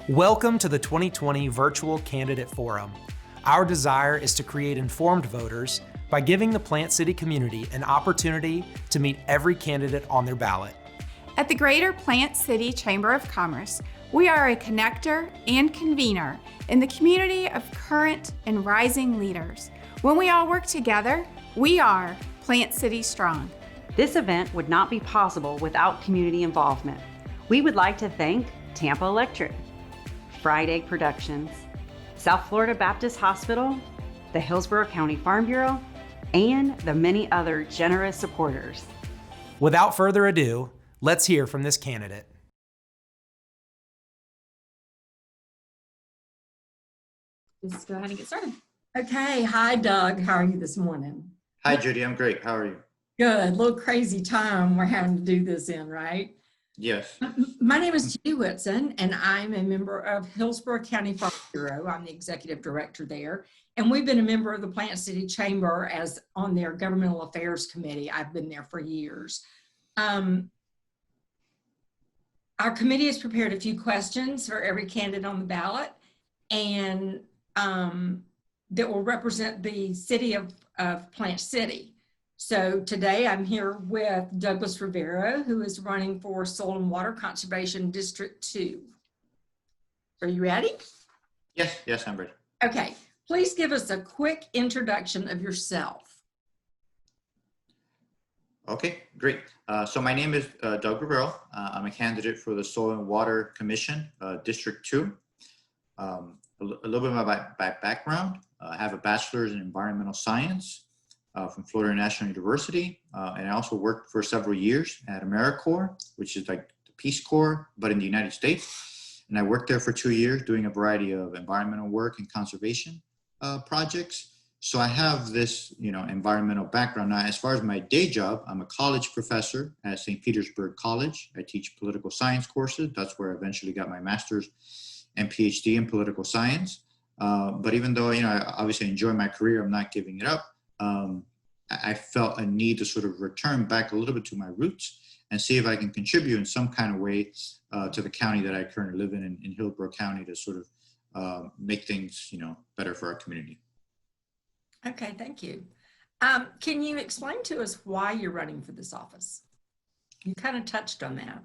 Welcome to the 2020 Virtual Candidate Forum. Our desire is to create informed voters by giving the Plant City community an opportunity to meet every candidate on their ballot. At the Greater Plant City Chamber of Commerce, we are a connector and convener in the community of current and rising leaders. When we all work together, we are Plant City Strong. This event would not be possible without community involvement. We would like to thank Tampa Electric, Fried Egg Productions, South Florida Baptist Hospital, the Hillsborough County Farm Bureau, and the many other generous supporters. Without further ado, let's hear from this candidate. Just go ahead and get started. Okay. Hi, Doug. How are you this morning? Hi, Judy. I'm great. How are you? Good. A little crazy time we're having to do this in, right? Yes. My name is Judy Whitson, and I'm a member of Hillsborough County Farm Bureau. I'm the executive director there. And we've been a member of the Plant City Chamber as on their governmental affairs committee. I've been there for years. Our committee has prepared a few questions for every candidate on the ballot, and that will represent the city of Plant City. So today I'm here with Douglas Rivero, who is running for Soil and Water Conservation District 2. Are you ready? Yes, I'm ready. Okay, please give us a quick introduction of yourself. Okay, great. So my name is Doug Rivero. I'm a candidate for the Soil and Water Commission, District 2. A little bit of my background. I have a bachelor's in environmental science from Florida National University. And I also worked for several years at AmeriCorps, which is like the Peace Corps, but in the United States. And I worked there for 2 years doing a variety of environmental work and conservation projects. So I have this, environmental background. Now, as far as my day job, I'm a college professor at St. Petersburg College. I teach political science courses. That's where I eventually got my master's and PhD in political science. But even though, I obviously enjoy my career, I'm not giving it up. I felt a need to sort of return back a little bit to my roots and see if I can contribute in some kind of way to the county that I currently live in Hillsborough County, to sort of make things, better for our community. Okay, thank you. Can you explain to us why you're running for this office? You kind of touched on that.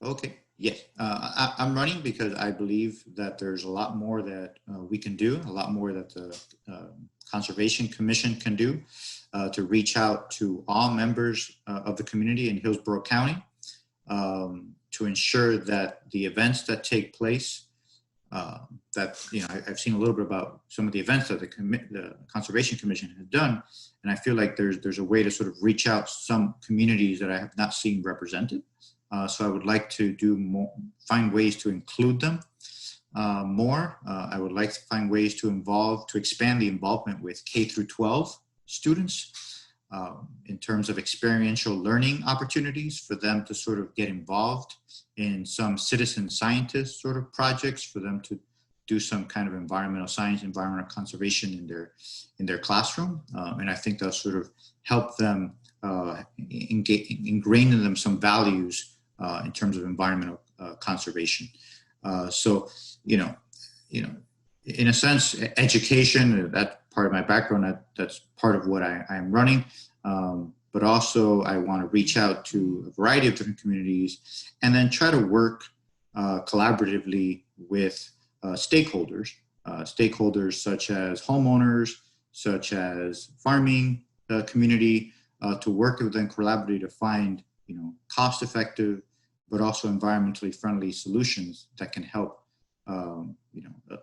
Okay. Yes, I'm running because I believe that there's a lot more that we can do, a lot more that the Conservation Commission can do to reach out to all members of the community in Hillsborough County to ensure that the events that take place, I've seen a little bit about some of the events that the Conservation Commission has done, and I feel like there's a way to sort of reach out to some communities that I have not seen represented. So I would like to do more, find ways to include them more. I would like to find ways to expand the involvement with K through 12 students in terms of experiential learning opportunities for them to sort of get involved in some citizen scientist sort of projects, for them to do some kind of environmental science, environmental conservation in their classroom. And I think that'll sort of help them ingrain in them some values in terms of environmental conservation. So, in a sense, education, that's part of my background, that's part of what I'm running. But also I want to reach out to a variety of different communities and then try to work collaboratively with stakeholders such as homeowners, such as farming community, to work with them collaboratively to find, cost-effective, but also environmentally friendly solutions that can help,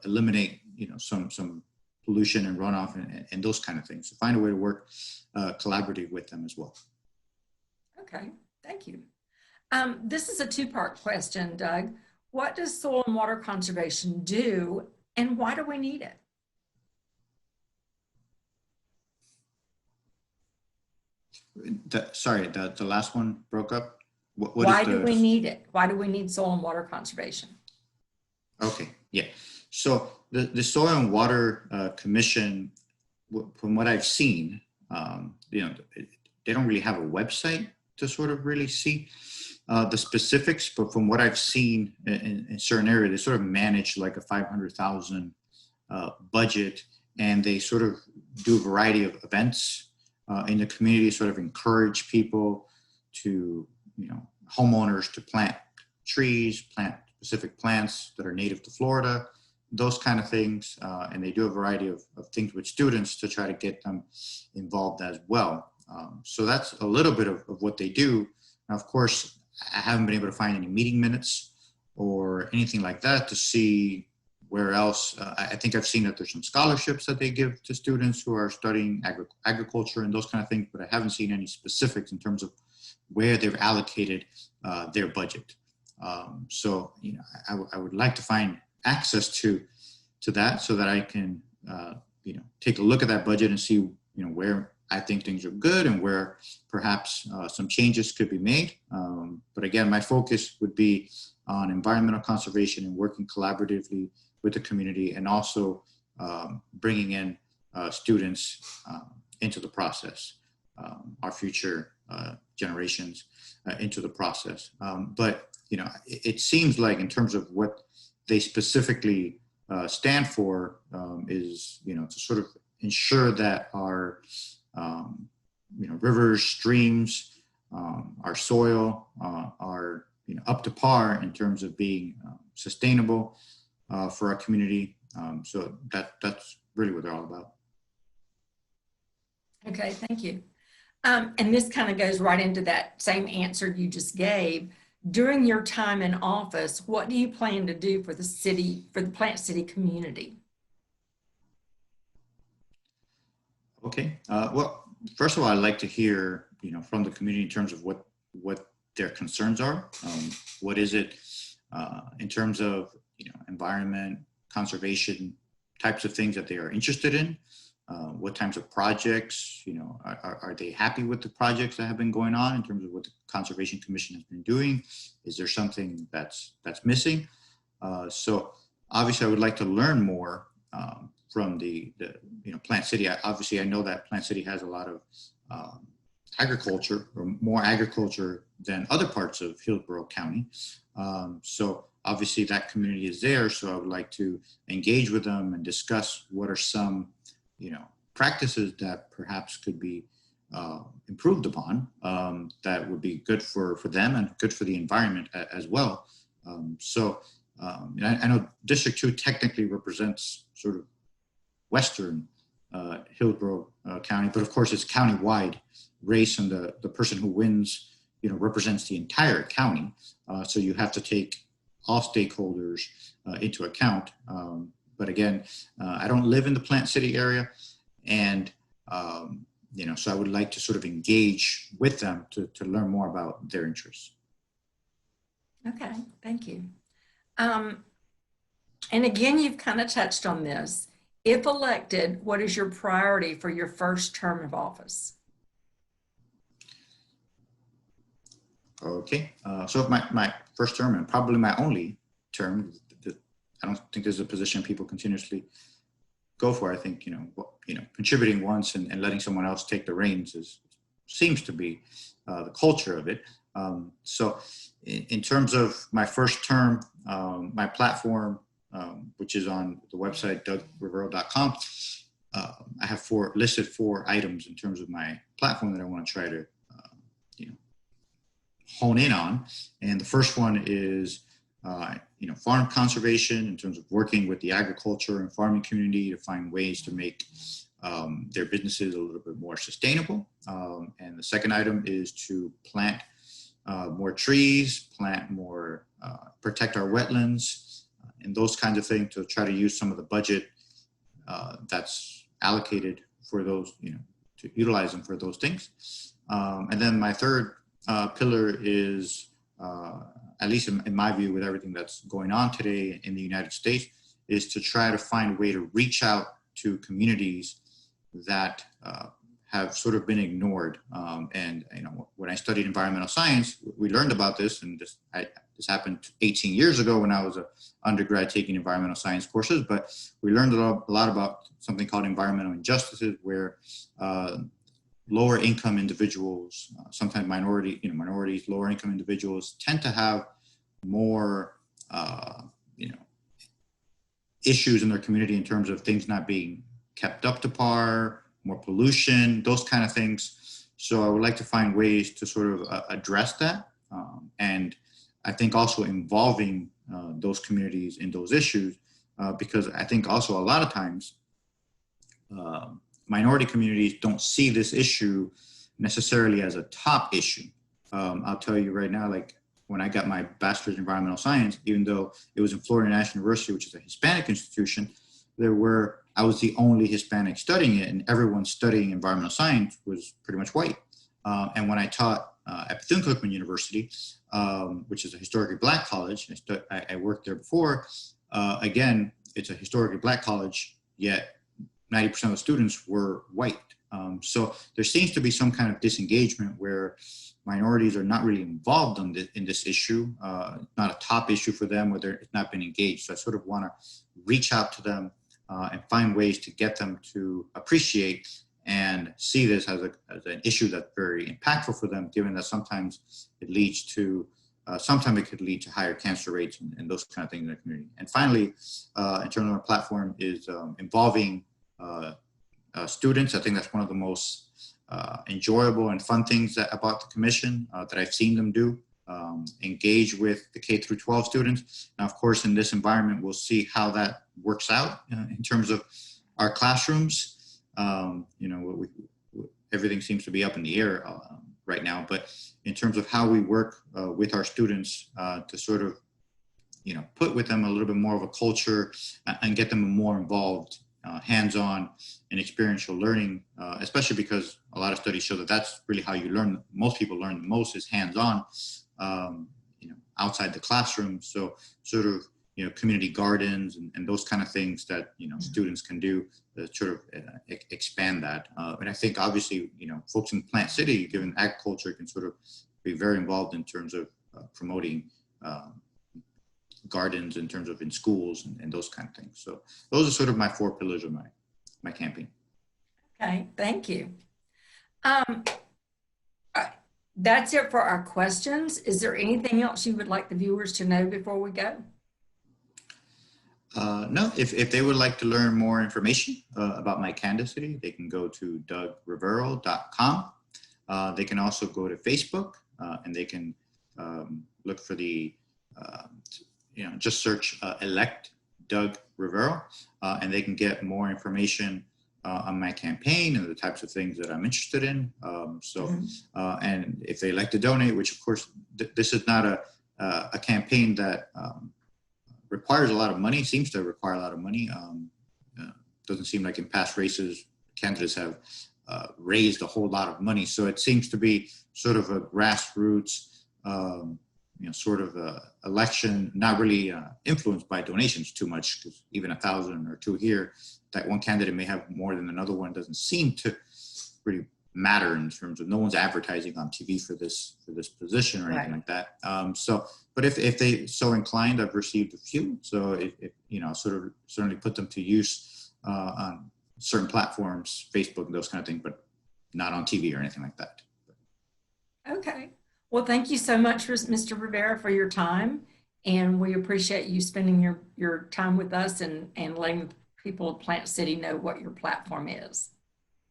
eliminate, some pollution and runoff and those kind of things. So find a way to work collaboratively with them as well. Okay, thank you. This is a two-part question, Doug. What does soil and water conservation do, and why do we need it? The last one broke up. Why do we need it? Why do we need soil and water conservation? Okay, yeah. So the Soil and Water Commission, from what I've seen, they don't really have a website to sort of really see. the specifics, but from what I've seen in certain areas, they sort of manage like a 500,000 budget, and they sort of do a variety of events in the community, sort of encourage people to, homeowners to plant trees, plant specific plants that are native to Florida, those kind of things. And they do a variety of things with students to try to get them involved as well. So that's a little bit of what they do. Now, of course, I haven't been able to find any meeting minutes or anything like that to see where else. I think I've seen that there's some scholarships that they give to students who are studying agriculture and those kind of things, but I haven't seen any specifics in terms of where they've allocated their budget. So, I would like to find access to that so that I can, take a look at that budget and see, where I think things are good and where perhaps some changes could be made. But again, my focus would be on environmental conservation and working collaboratively with the community, and also bringing in students into the process, our future generations into the process. But, it seems like in terms of what they specifically stand for is, to sort of ensure that our rivers, streams, our soil are up to par in terms of being sustainable for our community. So that's really what they're all about. Okay, thank you. And this kind of goes right into that same answer you just gave. During your time in office, what do you plan to do for the city, for the Plant City community? Okay. Well, first of all, I'd like to hear, from the community in terms of what their concerns are. What is it in terms of, environment, conservation, types of things that they are interested in? What types of projects, are they happy with the projects that have been going on in terms of what the Conservation Commission has been doing? Is there something that's missing? So obviously I would like to learn more from the Plant City. Obviously I know that Plant City has a lot of agriculture, or more agriculture than other parts of Hillsborough County. So obviously that community is there. So I would like to engage with them and discuss what are some practices that perhaps could be improved upon, that would be good for them and good for the environment as well. So I know District 2 technically represents sort of Western Hillsborough County, but of course it's county-wide race, and the person who wins, represents the entire county. So you have to take all stakeholders into account. But again, I don't live in the Plant City area, and so I would like to sort of engage with them to learn more about their interests. Okay, thank you. And again, you've kind of touched on this. If elected, what is your priority for your first term of office? Okay, so if my first term, and probably my only term, I don't think there's a position people continuously go for. I think, contributing once and letting someone else take the reins seems to be the culture of it. So in terms of my first term, my platform, which is on the website, dougrivero.com, I have listed four items in terms of my platform that I want to try to, hone in on. And the first one is, farm conservation, in terms of working with the agriculture and farming community to find ways to make their businesses a little bit more sustainable. And the second item is to plant more trees, plant more, protect our wetlands, and those kinds of things, to try to use some of the budget that's allocated for those, to utilize them for those things. And then my third pillar is, at least in my view, with everything that's going on today in the United States, is to try to find a way to reach out to communities that have sort of been ignored. And when I studied environmental science, we learned about this, and this happened 18 years ago when I was an undergrad taking environmental science courses. But we learned a lot about something called environmental injustices, where lower income individuals, sometimes minorities, lower income individuals tend to have more, issues in their community in terms of things not being kept up to par, more pollution, those kind of things. So I would like to find ways to sort of address that. And I think also involving those communities in those issues, because I think also a lot of times minority communities don't see this issue necessarily as a top issue. I'll tell you right now, like when I got my bachelor's in environmental science, even though it was in Florida National University, which is a Hispanic institution, I was the only Hispanic studying it, and everyone studying environmental science was pretty much white. And when I taught at Bethune-Cookman University, which is a historically Black college, I worked there before. Again, it's a historically Black college, yet 90% of the students were white. So there seems to be some kind of disengagement where minorities are not really involved in this issue, not a top issue for them, where it's not been engaged. So I sort of want to reach out to them and find ways to get them to appreciate and see this as an issue that's very impactful for them, given that sometimes it leads to, sometimes it could lead to higher cancer rates and those kind of things in the community. And finally, in terms of our platform, is involving students. I think that's one of the most enjoyable and fun things about the commission that I've seen them do. Engage with the K through 12 students. Now, of course, in this environment, we'll see how that works out in terms of our classrooms. Everything seems to be up in the air right now, but in terms of how we work with our students to sort of, put with them a little bit more of a culture and get them more involved, hands-on and experiential learning, especially because a lot of studies show that that's really how you learn. Most people learn the most is hands-on, outside the classroom. So sort of, community gardens and those kind of things that, students can do to sort of expand that. And I think obviously, folks in Plant City, given agriculture, can sort of be very involved in terms of promoting gardens in terms of in schools and those kind of things. So those are sort of my 4 pillars of my campaign. Okay, thank you. That's it for our questions. Is there anything else you would like the viewers to know before we go? No, if they would like to learn more information about my candidacy, they can go to dougrivero.com. They can also go to Facebook and they can look for the, just search elect Doug Rivero, and they can get more information on my campaign and the types of things that I'm interested in. And if they like to donate, which of course, this is not a campaign that requires a lot of money, seems to require a lot of money. Doesn't seem like in past races, candidates have raised a whole lot of money. So it seems to be sort of a grassroots, sort of election, not really influenced by donations too much, because even 1,000 or 2 here, that one candidate may have more than another one, doesn't seem to really matter in terms of no one's advertising on TV for this position or anything like that. But if they so inclined, I've received a few. So if sort of certainly put them to use on certain platforms, Facebook and those kind of things, but not on TV or anything like that. Okay. Well, thank you so much, Mr. Rivera, for your time. And we appreciate you spending your time with us and letting people of Plant City know what your platform is.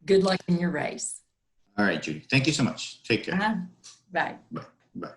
Good luck in your race. All right, Judy. Thank you so much. Take care. Bye. Bye. Bye.